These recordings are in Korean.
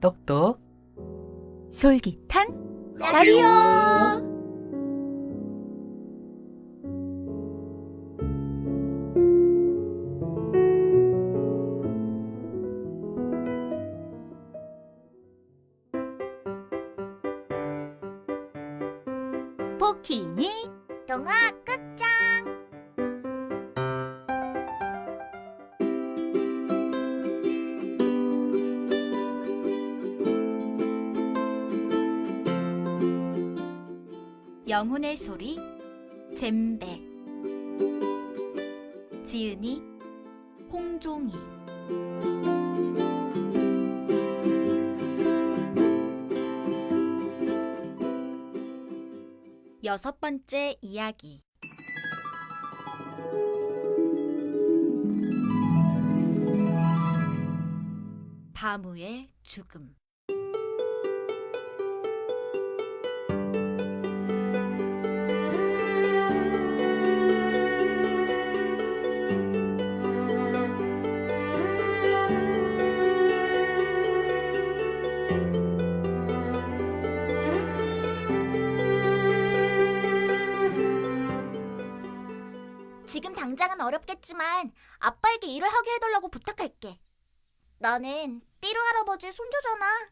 똑똑 솔깃한 라디오. 포키니 동화 극장. 영혼의 소리 잼배. 지은이 홍종이. 여섯 번째 이야기. 바무의 죽음. 지금 당장은 어렵겠지만 아빠에게 일을 하게 해달라고 부탁할게. 나는 띠루 할아버지의 손주잖아.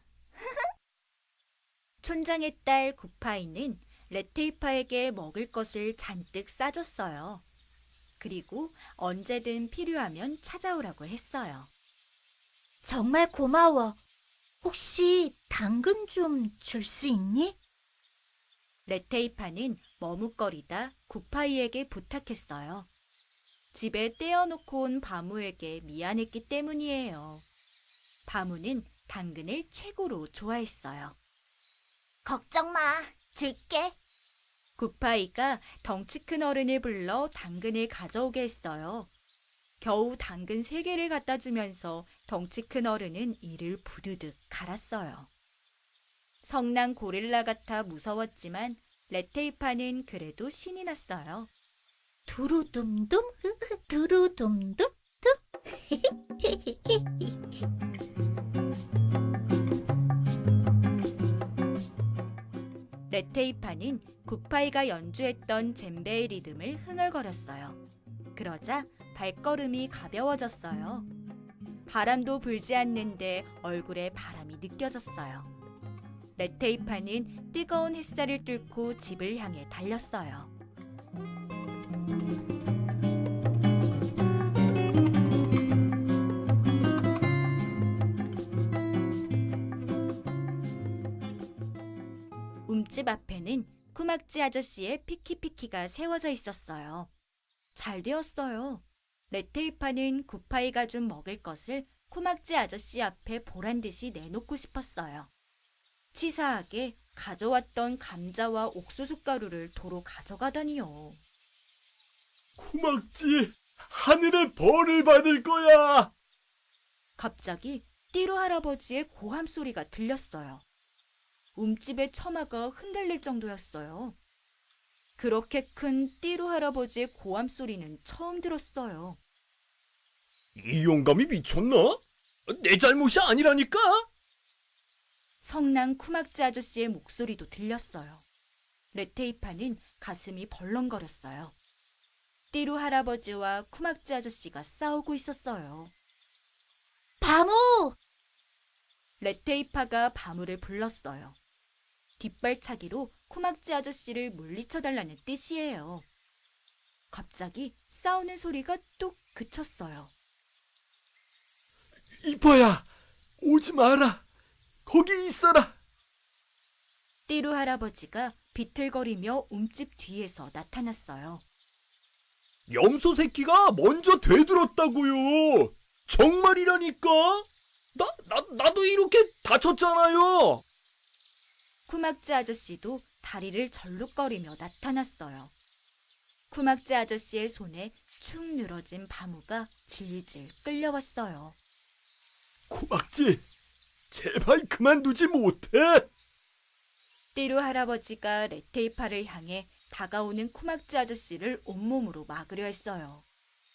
촌장의 딸 구파이는 레테이파에게 먹을 것을 잔뜩 싸줬어요. 그리고 언제든 필요하면 찾아오라고 했어요. 정말 고마워. 혹시 당근 좀 줄 수 있니? 레테이파는 머뭇거리다 구파이에게 부탁했어요. 집에 떼어놓고 온 바무에게 미안했기 때문이에요. 바무는 당근을 최고로 좋아했어요. 걱정 마. 줄게. 구파이가 덩치 큰 어른을 불러 당근을 가져오게 했어요. 겨우 당근 3개를 갖다 주면서 덩치 큰 어른은 이를 부드득 갈았어요. 성난 고릴라 같아 무서웠지만 레테이파는 그래도 신이 났어요. 두루둠둠, 두루둠둠. 레테이파는 구파이가 연주했던 젬베의 리듬을 흥얼거렸어요. 그러자 발걸음이 가벼워졌어요. 바람도 불지 않는데 얼굴에 바람이 느껴졌어요. 레테이파는 뜨거운 햇살을 뚫고 집을 향해 달렸어요. 집 앞에는 쿠막지 아저씨의 피키피키가 세워져 있었어요. 잘 되었어요. 레테이파는 구파이가 준 먹을 것을 쿠막지 아저씨 앞에 보란 듯이 내놓고 싶었어요. 치사하게 가져왔던 감자와 옥수수 가루를 도로 가져가다니요. 쿠막지, 하늘의 벌을 받을 거야. 갑자기 띠로 할아버지의 고함 소리가 들렸어요. 움집의 처마가 흔들릴 정도였어요. 그렇게 큰 띠로 할아버지의 고함 소리는 처음 들었어요. 이 영감이 미쳤나? 내 잘못이 아니라니까. 성난 쿠막지 아저씨의 목소리도 들렸어요. 레테이파는 가슴이 벌렁거렸어요. 띠루 할아버지와 쿠막지 아저씨가 싸우고 있었어요. 바무! 레테이파가 바무를 불렀어요. 뒷발차기로 쿠막지 아저씨를 물리쳐달라는 뜻이에요. 갑자기 싸우는 소리가 뚝 그쳤어요. 이뻐야, 오지 마라. 거기 있어라. 띠루 할아버지가 비틀거리며 움집 뒤에서 나타났어요. 염소 새끼가 먼저 되들었다고요. 정말이라니까. 나도 이렇게 다쳤잖아요. 쿠막지 아저씨도 다리를 절룩거리며 나타났어요. 쿠막지 아저씨의 손에 축 늘어진 바무가 질질 끌려왔어요. 쿠막지, 제발 그만두지 못해. 띠루 할아버지가 레테이파를 향해 다가오는 쿠막지 아저씨를 온몸으로 막으려 했어요.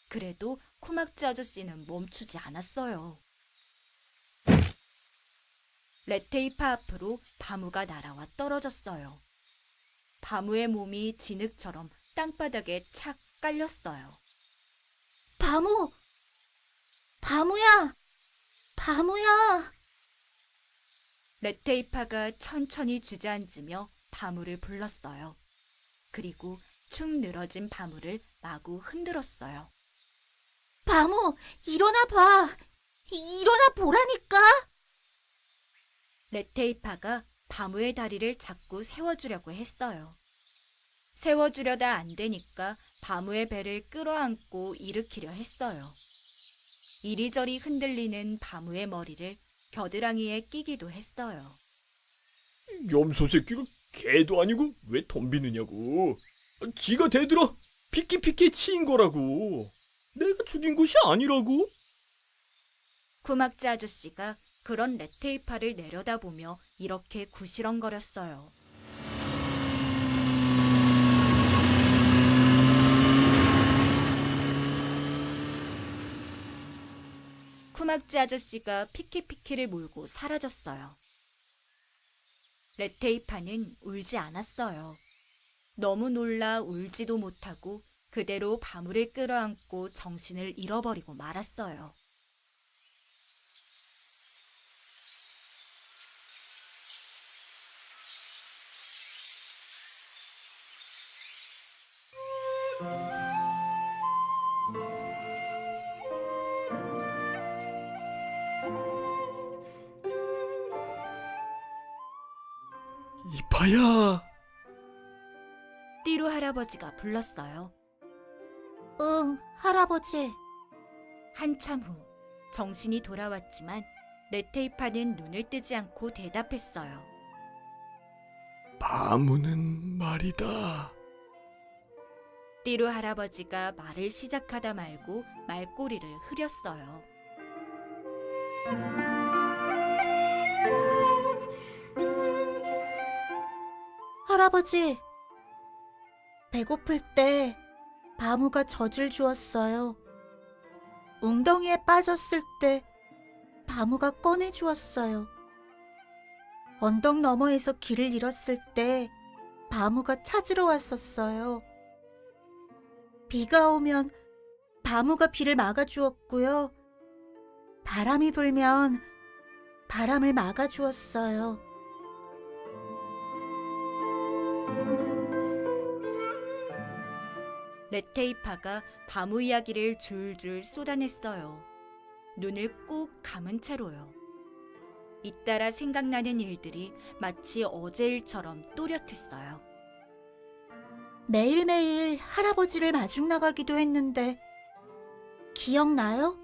그래도 쿠막지 아저씨는 멈추지 않았어요. 레테이파 앞으로 바무가 날아와 떨어졌어요. 바무의 몸이 진흙처럼 땅바닥에 착 깔렸어요. 바무! 바무야! 바무야! 레테이파가 천천히 주저앉으며 바무를 불렀어요. 그리고 축 늘어진 바무를 마구 흔들었어요. 바무! 일어나 봐! 일어나 보라니까! 레테이파가 바무의 다리를 자꾸 세워주려고 했어요. 세워주려다 안 되니까 바무의 배를 끌어안고 일으키려 했어요. 이리저리 흔들리는 바무의 머리를 겨드랑이에 끼기도 했어요. 염소 새끼가 개도 아니고 왜 덤비느냐고. 지가 대들어 피키피키 치인 거라고. 내가 죽인 것이 아니라고. 쿠막지 아저씨가 그런 레테이파를 내려다보며 이렇게 구시렁거렸어요. 쿠막지 아저씨가 피키피키를 몰고 사라졌어요. 레테이파는 울지 않았어요. 너무 놀라 울지도 못하고 그대로 바무를 끌어안고 정신을 잃어버리고 말았어요. 이파야. 띠루 할아버지가 불렀어요. 응, 할아버지. 한참 후 정신이 돌아왔지만 레테이파는 눈을 뜨지 않고 대답했어요. 바무는 말이다. 띠루 할아버지가 말을 시작하다 말고 말꼬리를 흐렸어요. 할아버지, 배고플 때 바무가 젖을 주었어요. 웅덩이에 빠졌을 때 바무가 꺼내 주었어요. 언덕 너머에서 길을 잃었을 때 바무가 찾으러 왔었어요. 비가 오면 바무가 비를 막아 주었고요. 바람이 불면 바람을 막아 주었어요. 레테이파가 바무 이야기를 줄줄 쏟아냈어요. 눈을 꼭 감은 채로요. 잇따라 생각나는 일들이 마치 어제 일처럼 또렷했어요. 매일매일 할아버지를 마중 나가기도 했는데 기억나요?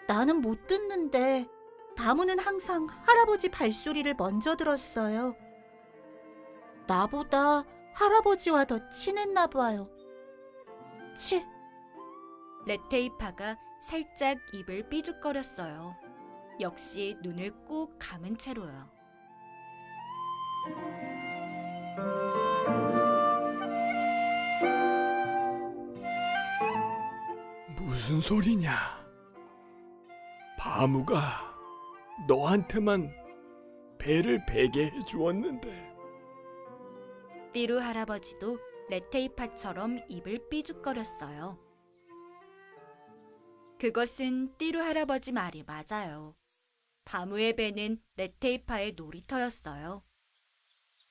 나는 못 듣는데 바무는 항상 할아버지 발소리를 먼저 들었어요. 나보다 할아버지와 더 친했나 봐요. 치, 레테이파가 살짝 입을 삐죽거렸어요. 역시 눈을 꼭 감은 채로요. 무슨 소리냐? 바무가 너한테만 배를 베게 해주었는데. 띠루 할아버지도 레테이파처럼 입을 삐죽거렸어요. 그것은 띠루 할아버지 말이 맞아요. 바무의 배는 레테이파의 놀이터였어요.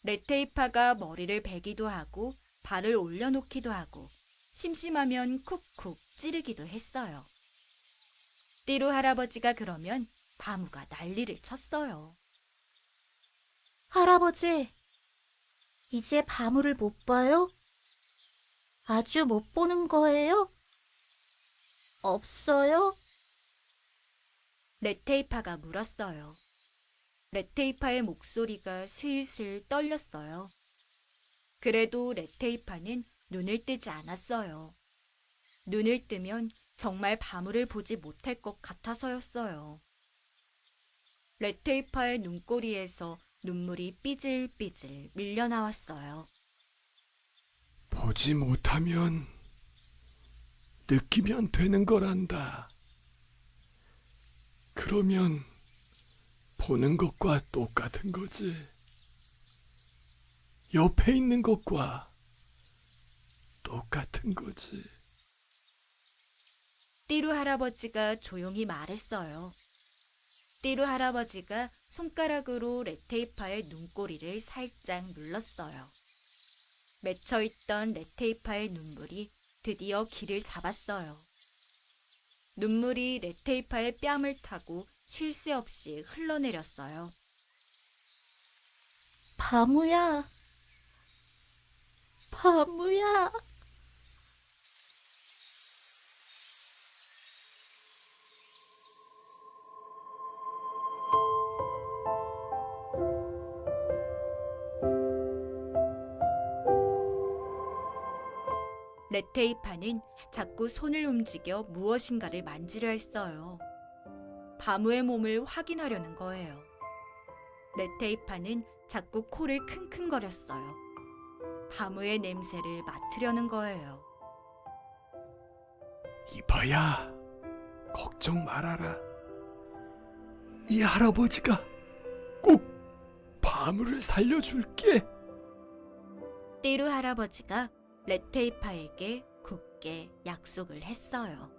레테이파가 머리를 베기도 하고 발을 올려놓기도 하고 심심하면 쿡쿡 찌르기도 했어요. 띠루 할아버지가 그러면 바무가 난리를 쳤어요. 할아버지, 이제 바무를 못 봐요? 아주 못 보는 거예요? 없어요? 레테이파가 물었어요. 레테이파의 목소리가 슬슬 떨렸어요. 그래도 레테이파는 눈을 뜨지 않았어요. 눈을 뜨면 정말 바무를 보지 못할 것 같아서였어요. 레테이파의 눈꼬리에서 눈물이 삐질삐질 밀려나왔어요. 보지 못하면 느끼면 되는 거란다. 그러면 보는 것과 똑같은 거지. 옆에 있는 것과 똑같은 거지. 띠루 할아버지가 조용히 말했어요. 띠루 할아버지가 손가락으로 레테이파의 눈꼬리를 살짝 눌렀어요. 맺혀있던 레테이파의 눈물이 드디어 길을 잡았어요. 눈물이 레테이파의 뺨을 타고 쉴 새 없이 흘러내렸어요. 바무야. 바무야. 레테이파는 자꾸 손을 움직여 무엇인가를 만지려 했어요. 바무의 몸을 확인하려는 거예요. 레테이파는 자꾸 코를 킁킁거렸어요. 바무의 냄새를 맡으려는 거예요. 이봐야, 걱정 말아라. 이 할아버지가 꼭 바무를 살려줄게. 띠루 할아버지가 레테이파에게 굳게 약속을 했어요.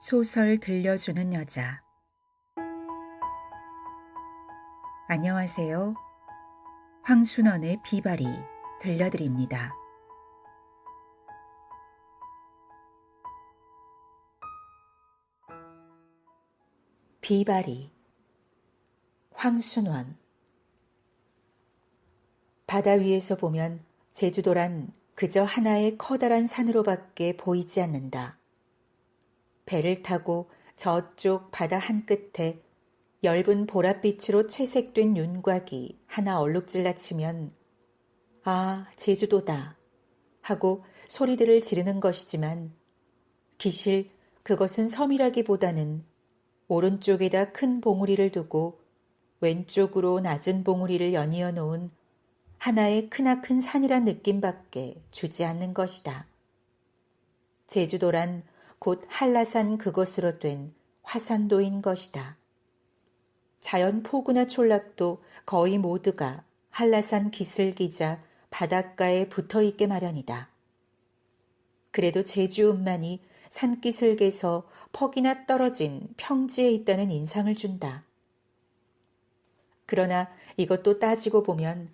소설 들려주는 여자. 안녕하세요. 황순원의 비바리 들려드립니다. 비바리. 황순원. 바다 위에서 보면 제주도란 그저 하나의 커다란 산으로밖에 보이지 않는다. 배를 타고 저쪽 바다 한 끝에 엷은 보랏빛으로 채색된 윤곽이 하나 얼룩질라 치면 아, 제주도다 하고 소리들을 지르는 것이지만 기실 그것은 섬이라기보다는 오른쪽에다 큰 봉우리를 두고 왼쪽으로 낮은 봉우리를 연이어 놓은 하나의 크나큰 산이란 느낌밖에 주지 않는 것이다. 제주도란 곧 한라산 그것으로 된 화산도인 것이다. 자연 폭우나 촌락도 거의 모두가 한라산 기슭이자 바닷가에 붙어있게 마련이다. 그래도 제주읍만이 산기슭에서 퍽이나 떨어진 평지에 있다는 인상을 준다. 그러나 이것도 따지고 보면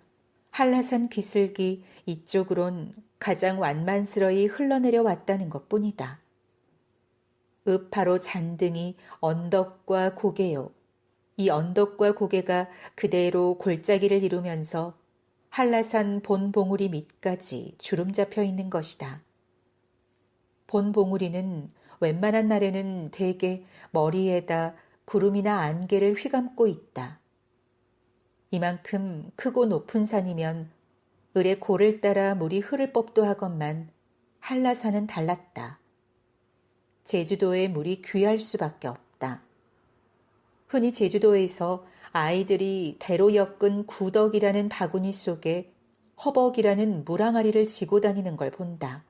한라산 기슭이 이쪽으론 가장 완만스러이 흘러내려 왔다는 것뿐이다. 읍 바로 잔등이 언덕과 고개요. 이 언덕과 고개가 그대로 골짜기를 이루면서 한라산 본봉우리 밑까지 주름 잡혀 있는 것이다. 본봉우리는 웬만한 날에는 대개 머리에다 구름이나 안개를 휘감고 있다. 이만큼 크고 높은 산이면 을의 골을 따라 물이 흐를 법도 하건만 한라산은 달랐다. 제주도의 물이 귀할 수밖에 없다. 흔히 제주도에서 아이들이 대로 엮은 구덕이라는 바구니 속에 허벅이라는 물항아리를 지고 다니는 걸 본다.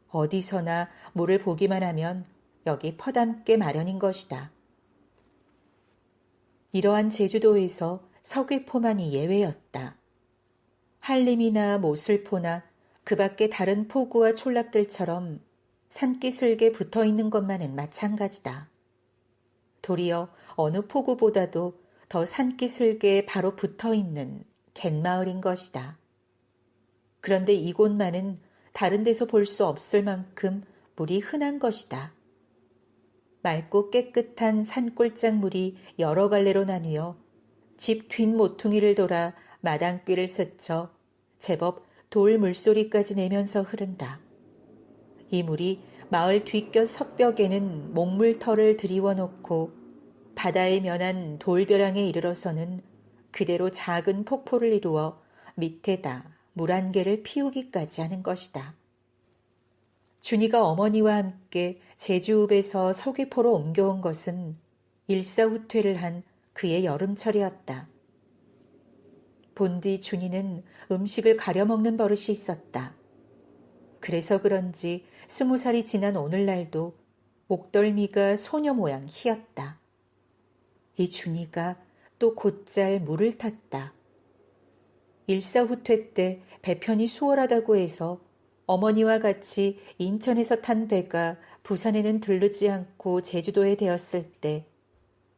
어디서나 물을 보기만 하면 여기 퍼담게 마련인 것이다. 이러한 제주도에서 서귀포만이 예외였다. 한림이나 모슬포나 그 밖의 다른 포구와 촌락들처럼 산기슭에 붙어있는 것만은 마찬가지다. 도리어 어느 포구보다도 더 산기슭에 바로 붙어있는 갯마을인 것이다. 그런데 이곳만은 다른 데서 볼 수 없을 만큼 물이 흔한 것이다. 맑고 깨끗한 산골짜물이 여러 갈래로 나뉘어 집 뒷모퉁이를 돌아 마당귀를 스쳐 제법 돌 물소리까지 내면서 흐른다. 이 물이 마을 뒷곁 석벽에는 목물터를 들이워 놓고 바다에 면한 돌벼랑에 이르러서는 그대로 작은 폭포를 이루어 밑에다 물 한 개를 피우기까지 하는 것이다. 준이가 어머니와 함께 제주읍에서 서귀포로 옮겨온 것은 일사후퇴를 한 그의 여름철이었다. 본디 준이는 음식을 가려 먹는 버릇이 있었다. 그래서 그런지 20살이 지난 오늘날도 목덜미가 소녀 모양 희었다. 이 준이가 또 곧잘 물을 탔다. 일사후퇴 때 배편이 수월하다고 해서 어머니와 같이 인천에서 탄 배가 부산에는 들르지 않고 제주도에 되었을 때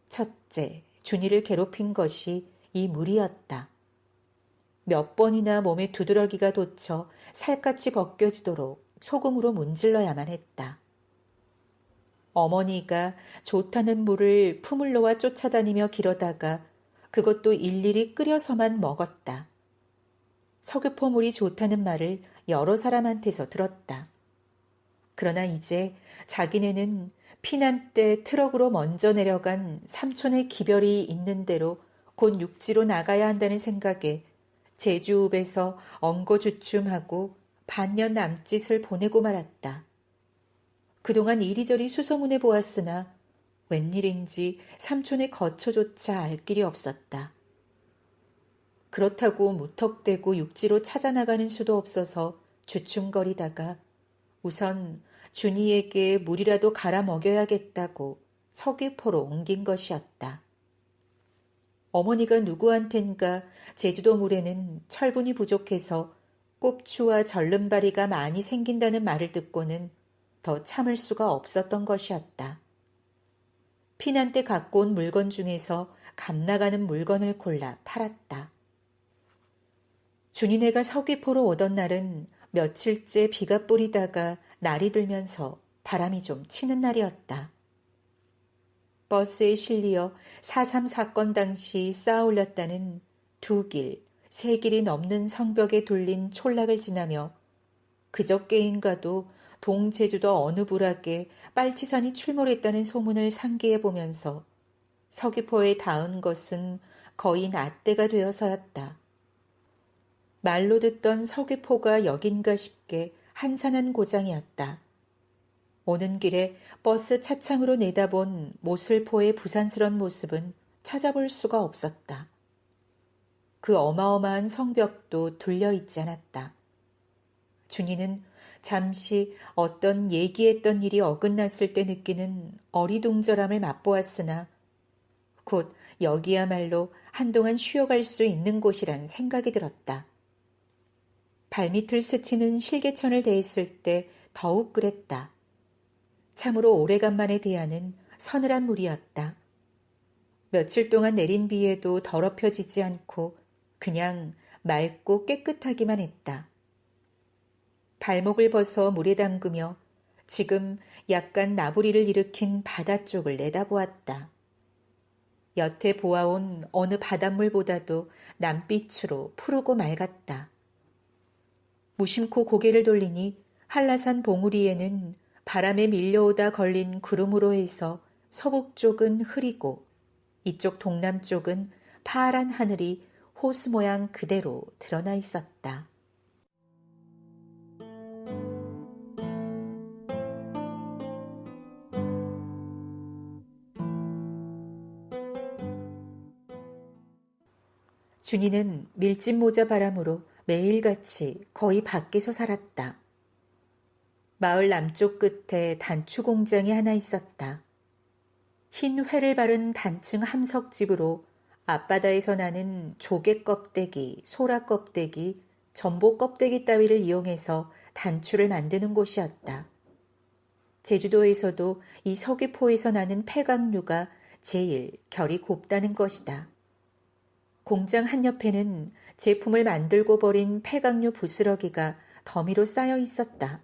첫째 준이를 괴롭힌 것이 이 물이었다. 몇 번이나 몸에 두드러기가 돋쳐 살갗이 벗겨지도록 소금으로 문질러야만 했다. 어머니가 좋다는 물을 품을 놓아 쫓아다니며 기러다가 그것도 일일이 끓여서만 먹었다. 서귀포 물이 좋다는 말을 여러 사람한테서 들었다. 그러나 이제 자기네는 피난 때 트럭으로 먼저 내려간 삼촌의 기별이 있는 대로 곧 육지로 나가야 한다는 생각에 제주읍에서 엉거주춤하고 반년 남짓을 보내고 말았다. 그동안 이리저리 수소문해 보았으나 웬일인지 삼촌의 거처조차 알 길이 없었다. 그렇다고 무턱대고 육지로 찾아나가는 수도 없어서 주춤거리다가 우선 준이에게 물이라도 갈아 먹여야겠다고 서귀포로 옮긴 것이었다. 어머니가 누구한텐가 제주도 물에는 철분이 부족해서 꼽추와 절름발이가 많이 생긴다는 말을 듣고는 더 참을 수가 없었던 것이었다. 피난 때 갖고 온 물건 중에서 값나가는 물건을 골라 팔았다. 준이네가 서귀포로 오던 날은 며칠째 비가 뿌리다가 날이 들면서 바람이 좀 치는 날이었다. 버스에 실리어 4.3 사건 당시 쌓아 올렸다는 2길, 3길이 넘는 성벽에 둘린 촌락을 지나며 그저께인가도 동제주도 어느 부락에 빨치산이 출몰했다는 소문을 상기해 보면서 서귀포에 닿은 것은 거의 낮때가 되어서였다. 말로 듣던 서귀포가 여긴가 싶게 한산한 고장이었다. 오는 길에 버스 차창으로 내다본 모슬포의 부산스런 모습은 찾아볼 수가 없었다. 그 어마어마한 성벽도 둘려있지 않았다. 준이는 잠시 어떤 얘기했던 일이 어긋났을 때 느끼는 어리둥절함을 맛보았으나 곧 여기야말로 한동안 쉬어갈 수 있는 곳이란 생각이 들었다. 발밑을 스치는 실개천을 대했을 때 더욱 그랬다. 참으로 오래간만에 대하는 서늘한 물이었다. 며칠 동안 내린 비에도 더럽혀지지 않고 그냥 맑고 깨끗하기만 했다. 발목을 벗어 물에 담그며 지금 약간 나부리를 일으킨 바다 쪽을 내다보았다. 여태 보아온 어느 바닷물보다도 남빛으로 푸르고 맑았다. 무심코 고개를 돌리니 한라산 봉우리에는 바람에 밀려오다 걸린 구름으로 해서 서북 쪽은 흐리고 이쪽 동남쪽은 파란 하늘이 호수 모양 그대로 드러나 있었다. 준이는 밀짚 모자 바람으로 매일같이 거의 밖에서 살았다. 마을 남쪽 끝에 단추 공장이 하나 있었다. 흰 회를 바른 단층 함석집으로 앞바다에서 나는 조개 껍데기, 소라 껍데기, 전복 껍데기 따위를 이용해서 단추를 만드는 곳이었다. 제주도에서도 이 서귀포에서 나는 폐각류가 제일 결이 곱다는 것이다. 공장 한옆에는 제품을 만들고 버린 폐각류 부스러기가 더미로 쌓여 있었다.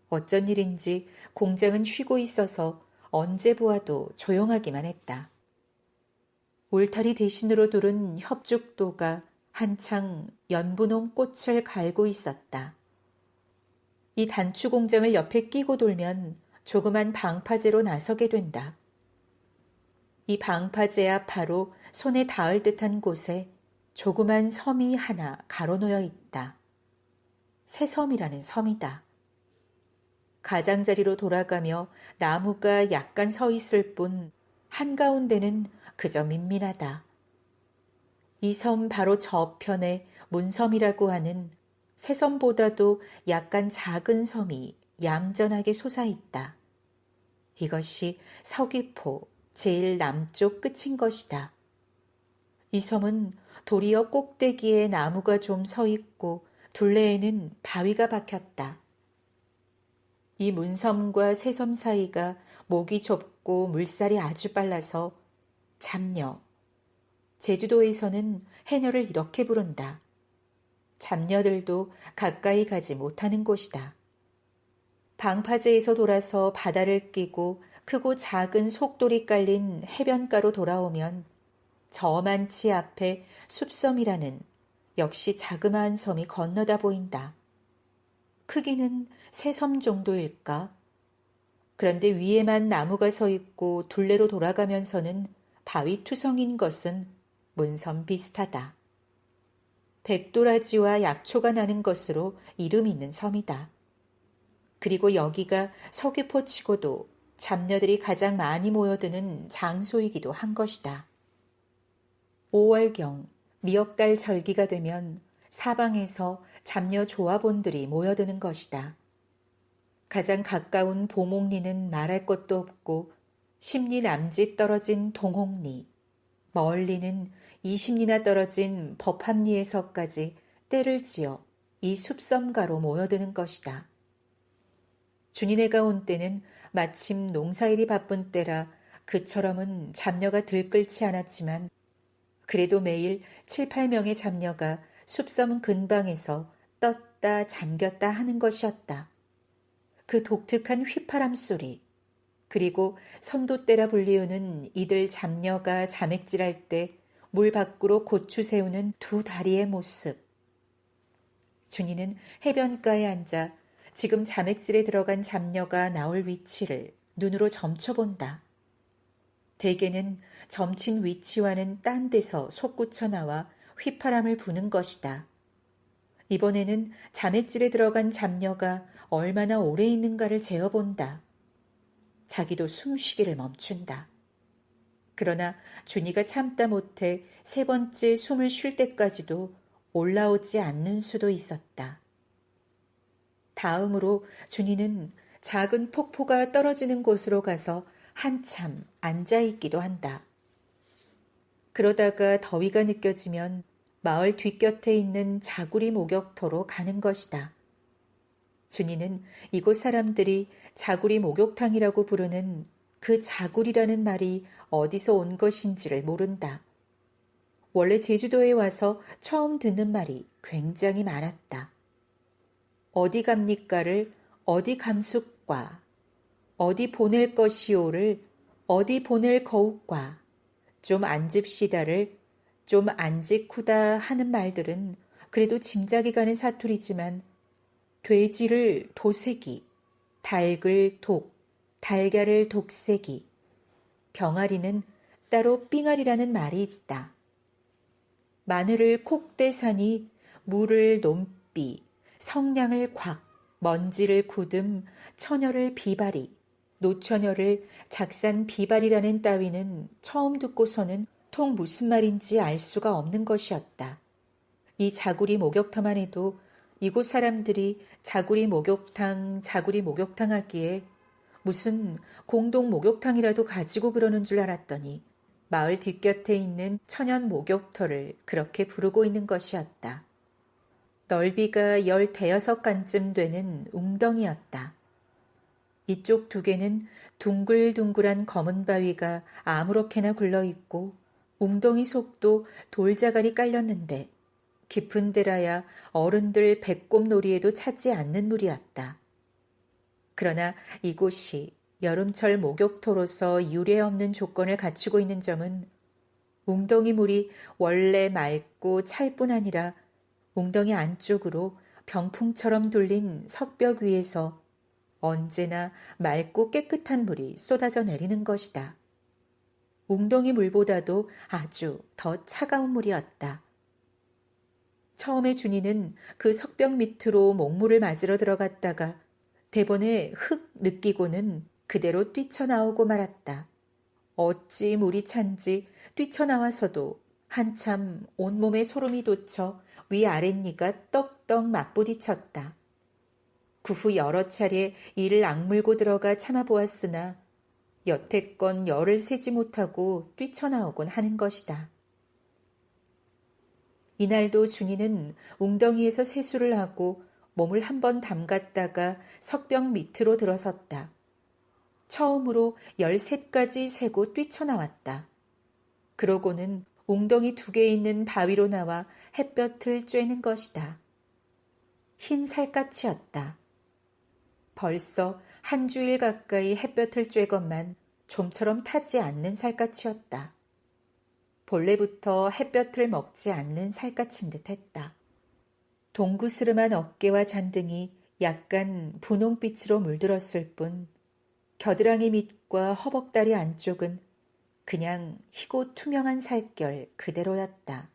어쩐 일인지 공장은 쉬고 있어서 언제 보아도 조용하기만 했다. 울타리 대신으로 두른 협죽도가 한창 연분홍 꽃을 갈고 있었다. 이 단추 공장을 옆에 끼고 돌면 조그만 방파제로 나서게 된다. 이 방파제 앞 바로 손에 닿을 듯한 곳에 조그만 섬이 하나 가로놓여 있다. 새섬이라는 섬이다. 가장자리로 돌아가며 나무가 약간 서 있을 뿐 한가운데는 그저 민민하다. 이 섬 바로 저편에 문섬이라고 하는 새섬보다도 약간 작은 섬이 얌전하게 솟아있다. 이것이 서귀포 제일 남쪽 끝인 것이다. 이 섬은 도리어 꼭대기에 나무가 좀 서 있고 둘레에는 바위가 박혔다. 이 문섬과 새섬 사이가 목이 좁고 물살이 아주 빨라서 잡녀. 제주도에서는 해녀를 이렇게 부른다. 잡녀들도 가까이 가지 못하는 곳이다. 방파제에서 돌아서 바다를 끼고 크고 작은 속돌이 깔린 해변가로 돌아오면 저만치 앞에 숲섬이라는 역시 자그마한 섬이 건너다 보인다. 크기는 새섬 정도일까? 그런데 위에만 나무가 서 있고 둘레로 돌아가면서는 바위 투성인 것은 문섬 비슷하다. 백도라지와 약초가 나는 것으로 이름 있는 섬이다. 그리고 여기가 서귀포치고도 잡녀들이 가장 많이 모여드는 장소이기도 한 것이다. 5월경 미역달 절기가 되면 사방에서 잡녀 조합원들이 모여드는 것이다. 가장 가까운 보목리는 말할 것도 없고 10리 남짓 떨어진 동홍리, 멀리는 20리나 떨어진 법합리에서까지 때를 지어 이 숲섬가로 모여드는 것이다. 준이네가 온 때는 마침 농사일이 바쁜 때라 그처럼은 잡녀가 들끓지 않았지만 그래도 매일 7, 8명의 잡녀가 숲섬 근방에서 떴다 잠겼다 하는 것이었다. 그 독특한 휘파람 소리, 그리고 선도떼라 불리우는 이들 잡녀가 자맥질할 때 물 밖으로 고추 세우는 두 다리의 모습. 준이는 해변가에 앉아 지금 자맥질에 들어간 잡녀가 나올 위치를 눈으로 점쳐본다. 대개는 점친 위치와는 딴 데서 솟구쳐 나와 휘파람을 부는 것이다. 이번에는 자맥질에 들어간 잡녀가 얼마나 오래 있는가를 재어본다. 자기도 숨쉬기를 멈춘다. 그러나 준이가 참다 못해 세 번째 숨을 쉴 때까지도 올라오지 않는 수도 있었다. 다음으로 준이는 작은 폭포가 떨어지는 곳으로 가서 한참 앉아있기도 한다. 그러다가 더위가 느껴지면 마을 뒷곁에 있는 자구리 목욕터로 가는 것이다. 준이는 이곳 사람들이 자구리 목욕탕이라고 부르는 그 자구리라는 말이 어디서 온 것인지를 모른다. 원래 제주도에 와서 처음 듣는 말이 굉장히 많았다. 어디 갑니까를 어디 감숙과, 어디 보낼 것이오를 어디 보낼 거욱과, 좀 앉읍시다를 좀 앉으쿠다 하는 말들은 그래도 짐작이 가는 사투리지만 돼지를 도새기, 닭을 독, 달걀을 독새기, 병아리는 따로 삥아리라는 말이 있다. 마늘을 콕대사니 물을 논비, 성냥을 곽, 먼지를 구듬, 처녀를 비바리, 노처녀를 작산 비바리라는 따위는 처음 듣고서는 통 무슨 말인지 알 수가 없는 것이었다. 이 자구리 목욕터만 해도 이곳 사람들이 자구리 목욕탕 하기에 무슨 공동 목욕탕이라도 가지고 그러는 줄 알았더니 마을 뒷곁에 있는 천연 목욕터를 그렇게 부르고 있는 것이었다. 넓이가 15칸쯤 되는 웅덩이였다. 이쪽 두 개는 둥글둥글한 검은 바위가 아무렇게나 굴러있고 웅덩이 속도 돌자갈이 깔렸는데 깊은 데라야 어른들 배꼽놀이에도 차지 않는 물이었다. 그러나 이곳이 여름철 목욕토로서 유례없는 조건을 갖추고 있는 점은 웅덩이 물이 원래 맑고 찰 뿐 아니라 웅덩이 안쪽으로 병풍처럼 둘린 석벽 위에서 언제나 맑고 깨끗한 물이 쏟아져 내리는 것이다. 웅덩이 물보다도 아주 더 차가운 물이었다. 처음에 준이는 그 석벽 밑으로 목물을 맞으러 들어갔다가 대번에 흙 느끼고는 그대로 뛰쳐나오고 말았다. 어찌 물이 찬지 뛰쳐나와서도 한참 온몸에 소름이 돋쳐 위아랫니가 떡떡 맞부딪혔다. 그 후 여러 차례 이를 악물고 들어가 참아보았으나 여태껏 열을 세지 못하고 뛰쳐나오곤 하는 것이다. 이날도 준이는 웅덩이에서 세수를 하고 몸을 한번 담갔다가 석벽 밑으로 들어섰다. 처음으로 13가지 세고 뛰쳐나왔다. 그러고는 웅덩이 2개 있는 바위로 나와 햇볕을 쬐는 것이다. 흰 살갗이었다. 벌써 한 주일 가까이 햇볕을 쬐건만 좀처럼 타지 않는 살갗이었다. 본래부터 햇볕을 먹지 않는 살갗인 듯했다. 동구스름한 어깨와 잔등이 약간 분홍빛으로 물들었을 뿐 겨드랑이 밑과 허벅다리 안쪽은 그냥 희고 투명한 살결 그대로였다.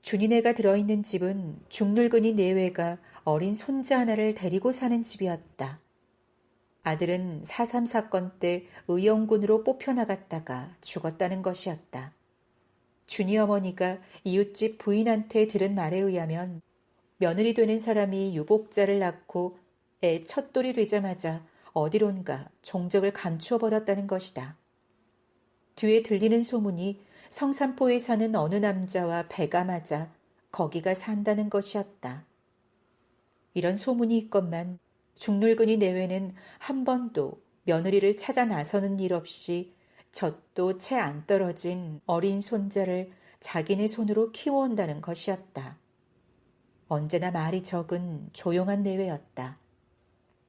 준이네가 들어있는 집은 중늙은이 내외가 어린 손자 하나를 데리고 사는 집이었다. 아들은 4.3 사건 때 의용군으로 뽑혀나갔다가 죽었다는 것이었다. 준이 어머니가 이웃집 부인한테 들은 말에 의하면 며느리 되는 사람이 유복자를 낳고 애 첫돌이 되자마자 어디론가 종적을 감추어 버렸다는 것이다. 뒤에 들리는 소문이 성산포에 사는 어느 남자와 배가 맞아 거기가 산다는 것이었다. 이런 소문이 있건만 중늙은이 내외는 한 번도 며느리를 찾아 나서는 일 없이 젖도 채 안 떨어진 어린 손자를 자기네 손으로 키워온다는 것이었다. 언제나 말이 적은 조용한 내외였다.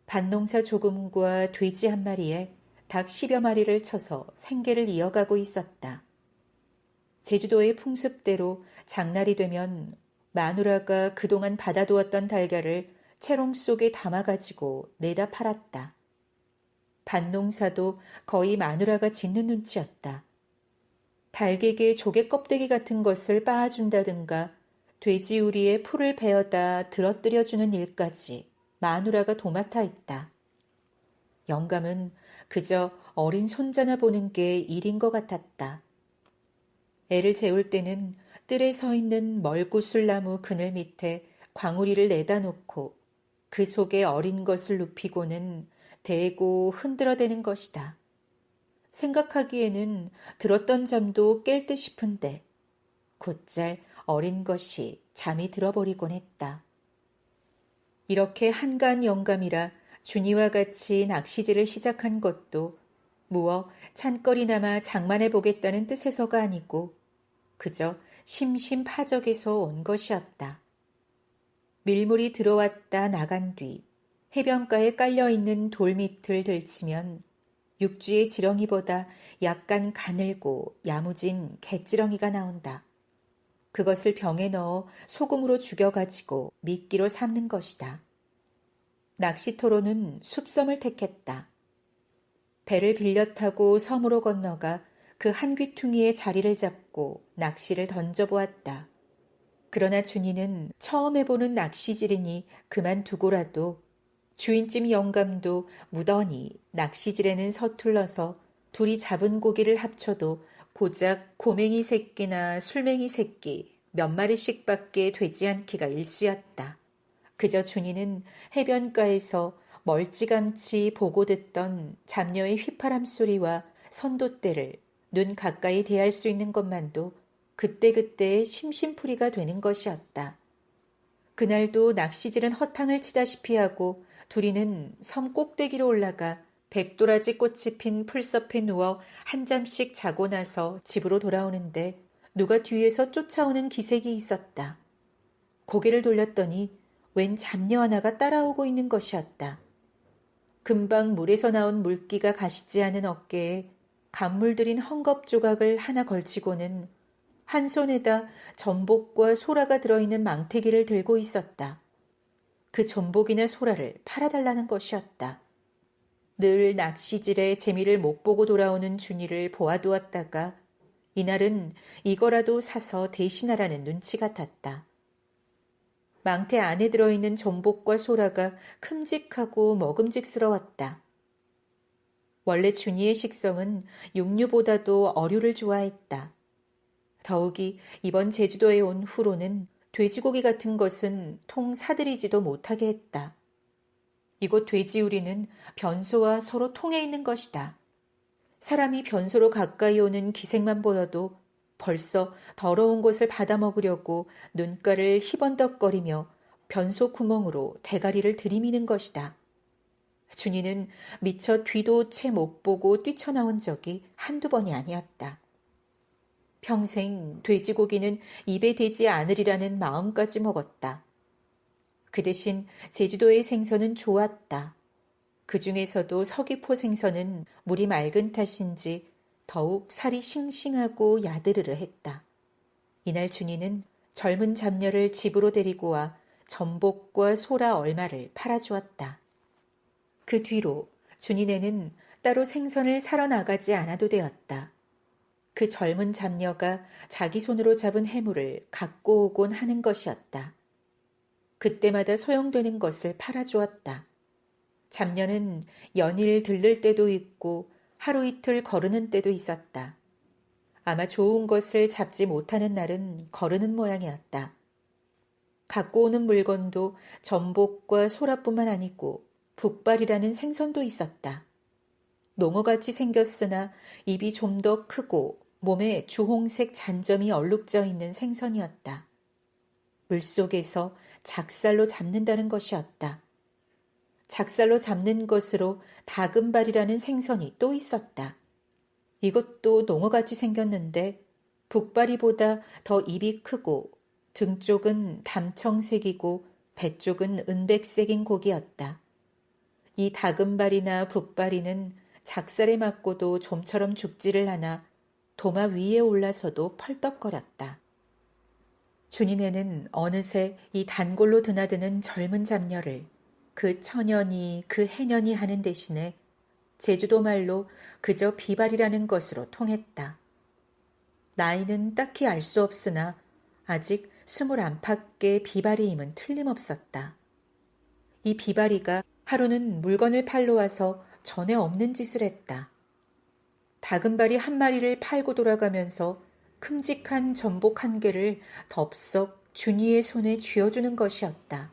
밭농사 조금과 돼지 한 마리에 닭 10여 마리를 쳐서 생계를 이어가고 있었다. 제주도의 풍습대로 장날이 되면 마누라가 그동안 받아두었던 달걀을 채롱 속에 담아가지고 내다 팔았다. 밭농사도 거의 마누라가 짓는 눈치였다. 달개게 조개 껍데기 같은 것을 빻아준다든가 돼지 우리에 풀을 베어다 들어뜨려주는 일까지 마누라가 도맡아 있다. 영감은 그저 어린 손자나 보는 게 일인 것 같았다. 애를 재울 때는 뜰에 서 있는 멀구슬나무 그늘 밑에 광우리를 내다 놓고 그 속에 어린 것을 눕히고는 대고 흔들어대는 것이다. 생각하기에는 들었던 잠도 깰 듯 싶은데 곧잘 어린 것이 잠이 들어버리곤 했다. 이렇게 한간 영감이라 준이와 같이 낚시질을 시작한 것도 무어 찬거리나마 장만해 보겠다는 뜻에서가 아니고 그저 심심파적에서 온 것이었다. 밀물이 들어왔다 나간 뒤 해변가에 깔려있는 돌밑을 들치면 육지의 지렁이보다 약간 가늘고 야무진 갯지렁이가 나온다. 그것을 병에 넣어 소금으로 죽여가지고 미끼로 삶는 것이다. 낚시토로는 숲섬을 택했다. 배를 빌려 타고 섬으로 건너가 그 한 귀퉁이에 자리를 잡고 낚시를 던져보았다. 그러나 준이는 처음 해보는 낚시질이니 그만두고라도 주인집 영감도 무던히 낚시질에는 서툴러서 둘이 잡은 고기를 합쳐도 고작 고맹이 새끼나 술맹이 새끼 몇 마리씩밖에 되지 않기가 일쑤였다. 그저 준이는 해변가에서 멀찌감치 보고 듣던 잡녀의 휘파람 소리와 선도대를 눈 가까이 대할 수 있는 것만도 그때그때의 심심풀이가 되는 것이었다. 그날도 낚시질은 허탕을 치다시피 하고 둘이는 섬 꼭대기로 올라가 백도라지 꽃이 핀 풀숲에 누워 한 잠씩 자고 나서 집으로 돌아오는데 누가 뒤에서 쫓아오는 기색이 있었다. 고개를 돌렸더니 웬 잡녀 하나가 따라오고 있는 것이었다. 금방 물에서 나온 물기가 가시지 않은 어깨에 간물 들인 헝겊 조각을 하나 걸치고는 한 손에다 전복과 소라가 들어있는 망태기를 들고 있었다. 그 전복이나 소라를 팔아달라는 것이었다. 늘 낚시질에 재미를 못 보고 돌아오는 준이를 보아두었다가 이날은 이거라도 사서 대신하라는 눈치 같았다. 망태 안에 들어있는 전복과 소라가 큼직하고 먹음직스러웠다. 원래 준이의 식성은 육류보다도 어류를 좋아했다. 더욱이 이번 제주도에 온 후로는 돼지고기 같은 것은 통 사들이지도 못하게 했다. 이곳 돼지우리는 변소와 서로 통해 있는 것이다. 사람이 변소로 가까이 오는 기색만 보여도 벌써 더러운 것을 받아먹으려고 눈가를 희번덕거리며 변소 구멍으로 대가리를 들이미는 것이다. 준이는 미처 뒤도 채 못 보고 뛰쳐나온 적이 한두 번이 아니었다. 평생 돼지고기는 입에 대지 않으리라는 마음까지 먹었다. 그 대신 제주도의 생선은 좋았다. 그 중에서도 서귀포 생선은 물이 맑은 탓인지 더욱 살이 싱싱하고 야드르르 했다. 이날 준이는 젊은 잡녀를 집으로 데리고 와 전복과 소라 얼마를 팔아주었다. 그 뒤로 준이네는 따로 생선을 사러 나가지 않아도 되었다. 그 젊은 잡녀가 자기 손으로 잡은 해물을 갖고 오곤 하는 것이었다. 그때마다 소용되는 것을 팔아주었다. 잡녀는 연일 들를 때도 있고 하루 이틀 거르는 때도 있었다. 아마 좋은 것을 잡지 못하는 날은 거르는 모양이었다. 갖고 오는 물건도 전복과 소라뿐만 아니고 북발이라는 생선도 있었다. 농어같이 생겼으나 입이 좀 더 크고 몸에 주홍색 잔점이 얼룩져 있는 생선이었다. 물속에서 작살로 잡는다는 것이었다. 작살로 잡는 것으로 다금발이라는 생선이 또 있었다. 이것도 농어같이 생겼는데 북발이보다 더 입이 크고 등 쪽은 담청색이고 배 쪽은 은백색인 고기였다. 이 다금발이나 북발이는 작살에 맞고도 좀처럼 죽지를 않아 도마 위에 올라서도 펄떡거렸다. 준이네는 어느새 이 단골로 드나드는 젊은 잡녀를 그 처년이 그 해년이 하는 대신에 제주도 말로 그저 비발이라는 것으로 통했다. 나이는 딱히 알 수 없으나 아직 21팍의 비발이임은 틀림없었다. 이 비발이가 하루는 물건을 팔러 와서 전에 없는 짓을 했다. 다금바리 한 마리를 팔고 돌아가면서 큼직한 전복 한 개를 덥석 준이의 손에 쥐어주는 것이었다.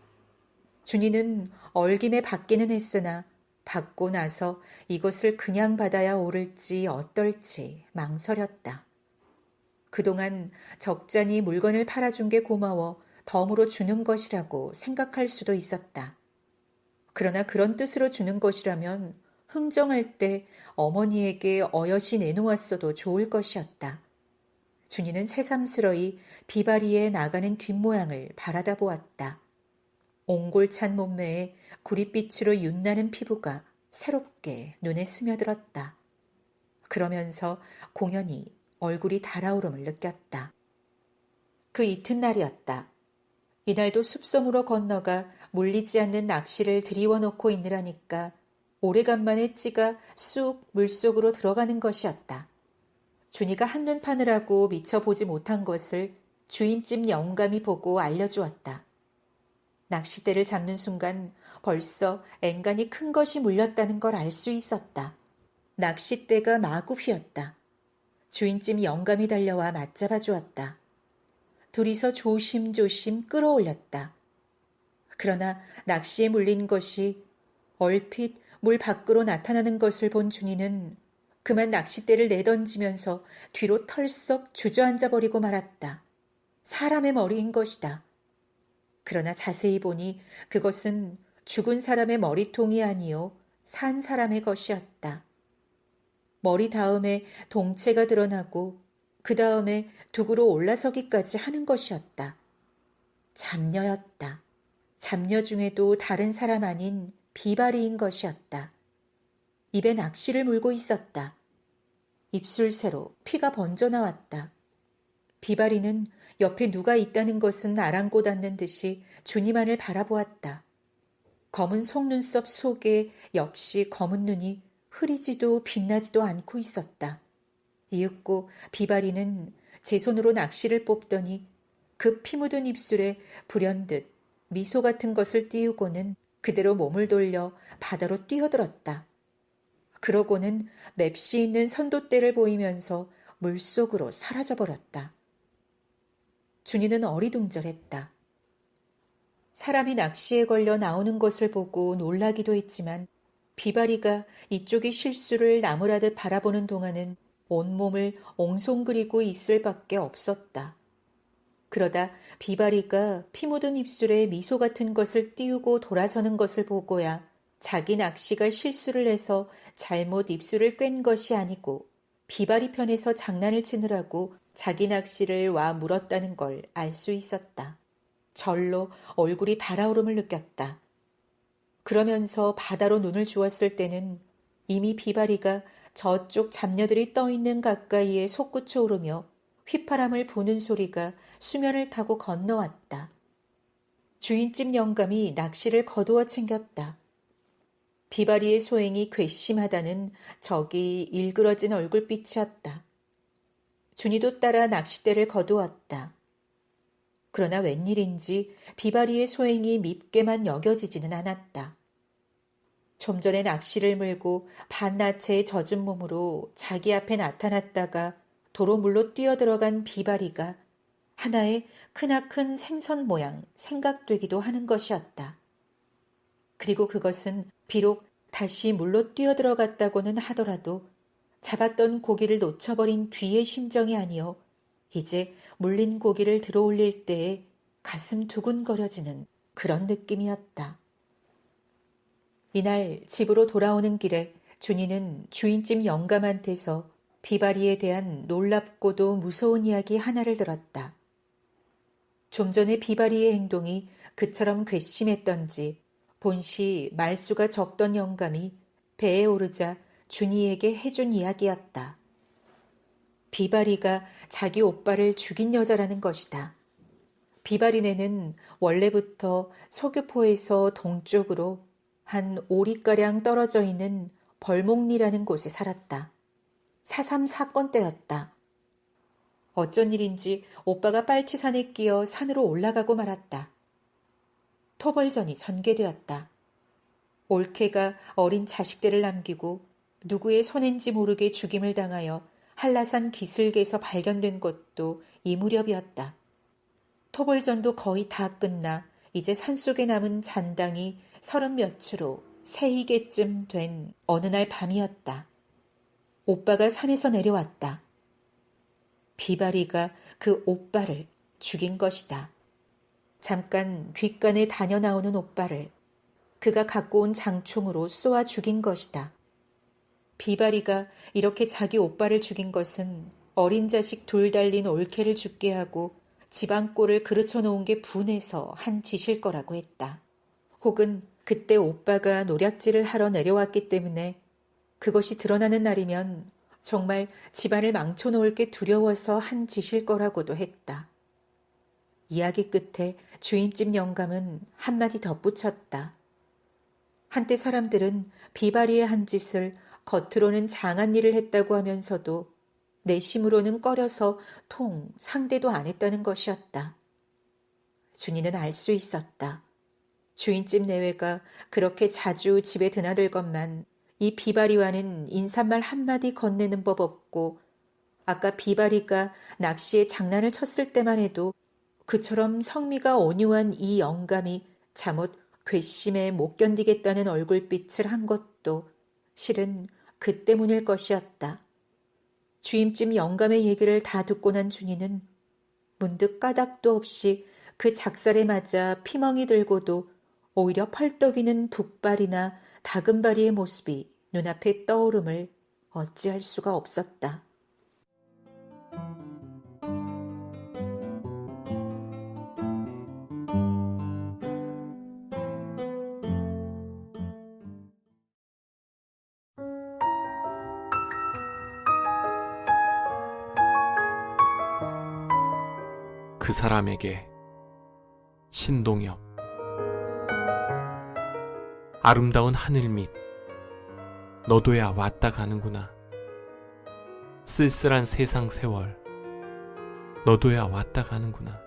준이는 얼김에 받기는 했으나 받고 나서 이것을 그냥 받아야 옳을지 어떨지 망설였다. 그동안 적잖이 물건을 팔아준 게 고마워 덤으로 주는 것이라고 생각할 수도 있었다. 그러나 그런 뜻으로 주는 것이라면 흥정할 때 어머니에게 어여시 내놓았어도 좋을 것이었다. 준이는 새삼스러이 비바리에 나가는 뒷모양을 바라다 보았다. 옹골찬 몸매에 구릿빛으로 윤나는 피부가 새롭게 눈에 스며들었다. 그러면서 공연히 얼굴이 달아오름을 느꼈다. 그 이튿날이었다. 이날도 숲섬으로 건너가 물리지 않는 낚시를 들이워놓고 있느라니까 오래간만에 찌가 쑥 물속으로 들어가는 것이었다. 준이가 한눈 파느라고 미처 보지 못한 것을 주인집 영감이 보고 알려주었다. 낚싯대를 잡는 순간 벌써 앵간히 큰 것이 물렸다는 걸 알 수 있었다. 낚싯대가 마구 휘었다. 주인집 영감이 달려와 맞잡아 주었다. 둘이서 조심조심 끌어올렸다. 그러나 낚시에 물린 것이 얼핏 물 밖으로 나타나는 것을 본 준이는 그만 낚싯대를 내던지면서 뒤로 털썩 주저앉아 버리고 말았다. 사람의 머리인 것이다. 그러나 자세히 보니 그것은 죽은 사람의 머리통이 아니요 산 사람의 것이었다. 머리 다음에 동체가 드러나고 그 다음에 둑으로 올라서기까지 하는 것이었다. 잡녀였다. 잡녀 중에도 다른 사람 아닌 비바리인 것이었다. 입에 낚시를 물고 있었다. 입술새로 피가 번져 나왔다. 비바리는 옆에 누가 있다는 것은 아랑곳 않는 듯이 주니만을 바라보았다. 검은 속눈썹 속에 역시 검은 눈이 흐리지도 빛나지도 않고 있었다. 이윽고 비바리는 제 손으로 낚시를 뽑더니 그 피 묻은 입술에 불현듯 미소 같은 것을 띄우고는 그대로 몸을 돌려 바다로 뛰어들었다. 그러고는 맵시 있는 선돛대를 보이면서 물속으로 사라져버렸다. 준이는 어리둥절했다. 사람이 낚시에 걸려 나오는 것을 보고 놀라기도 했지만 비바리가 이쪽의 실수를 나무라듯 바라보는 동안은 온몸을 옹송그리고 있을 밖에 없었다. 그러다 비바리가 피 묻은 입술에 미소 같은 것을 띄우고 돌아서는 것을 보고야 자기 낚시가 실수를 해서 잘못 입술을 꿰는 것이 아니고 비바리 편에서 장난을 치느라고 자기 낚시를 와 물었다는 걸 알 수 있었다. 절로 얼굴이 달아오름을 느꼈다. 그러면서 바다로 눈을 주었을 때는 이미 비바리가 저쪽 잡녀들이 떠있는 가까이에 솟구쳐 오르며 휘파람을 부는 소리가 수면을 타고 건너왔다. 주인집 영감이 낚시를 거두어 챙겼다. 비바리의 소행이 괘씸하다는 저기 일그러진 얼굴빛이었다. 준이도 따라 낚싯대를 거두었다. 그러나 웬일인지 비바리의 소행이 밉게만 여겨지지는 않았다. 좀 전에 낚시를 물고 반나체에 젖은 몸으로 자기 앞에 나타났다가 도로 물로 뛰어들어간 비바리가 하나의 크나큰 생선 모양 생각되기도 하는 것이었다. 그리고 그것은 비록 다시 물로 뛰어들어갔다고는 하더라도 잡았던 고기를 놓쳐버린 뒤의 심정이 아니요 이제 물린 고기를 들어올릴 때에 가슴 두근거려지는 그런 느낌이었다. 이날 집으로 돌아오는 길에 준이는 주인집 영감한테서 비바리에 대한 놀랍고도 무서운 이야기 하나를 들었다. 좀 전에 비바리의 행동이 그처럼 괘씸했던지 본시 말수가 적던 영감이 배에 오르자 준이에게 해준 이야기였다. 비바리가 자기 오빠를 죽인 여자라는 것이다. 비바리네는 원래부터 서귀포에서 동쪽으로 한 5리가량 떨어져 있는 벌목리라는 곳에 살았다. 4.3 사건 때였다. 어쩐 일인지 오빠가 빨치산에 끼어 산으로 올라가고 말았다. 토벌전이 전개되었다. 올케가 어린 자식들을 남기고 누구의 손인지 모르게 죽임을 당하여 한라산 기슭에서 발견된 것도 이 무렵이었다. 토벌전도 거의 다 끝나 이제 산속에 남은 잔당이 30몇으로 새이게쯤 된 어느 날 밤이었다. 오빠가 산에서 내려왔다. 비바리가 그 오빠를 죽인 것이다. 잠깐 뒷간에 다녀 나오는 오빠를 그가 갖고 온 장총으로 쏘아 죽인 것이다. 비바리가 이렇게 자기 오빠를 죽인 것은 어린 자식 둘 달린 올케를 죽게 하고 집안꼴을 그르쳐 놓은 게 분해서 한 짓일 거라고 했다. 혹은 그때 오빠가 노략질을 하러 내려왔기 때문에 그것이 드러나는 날이면 정말 집안을 망쳐놓을 게 두려워서 한 짓일 거라고도 했다. 이야기 끝에 주인집 영감은 한마디 덧붙였다. 한때 사람들은 비바리의 한 짓을 겉으로는 장한 일을 했다고 하면서도 내심으로는 꺼려서 통 상대도 안 했다는 것이었다. 준이는 알 수 있었다. 주인집 내외가 그렇게 자주 집에 드나들 것만 이 비바리와는 인사말 한마디 건네는 법 없고 아까 비바리가 낚시에 장난을 쳤을 때만 해도 그처럼 성미가 온유한 이 영감이 잠옷 괘씸에 못 견디겠다는 얼굴빛을 한 것도 실은 그 때문일 것이었다. 주임집 영감의 얘기를 다 듣고 난 준이는 문득 까닭도 없이 그 작살에 맞아 피멍이 들고도 오히려 펄떡이는 북발이나 다금바리의 모습이 눈앞에 떠오름을 어찌할 수가 없었다. 그 사람에게 신동엽. 아름다운 하늘 밑 너도야 왔다 가는구나. 쓸쓸한 세상 세월 너도야 왔다 가는구나.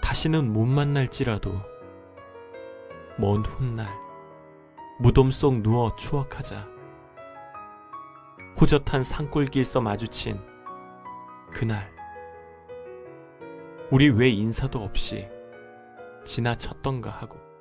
다시는 못 만날지라도 먼 훗날 무덤 속 누워 추억하자. 호젓한 산골길서 마주친 그날 우리 왜 인사도 없이 지나쳤던가 하고.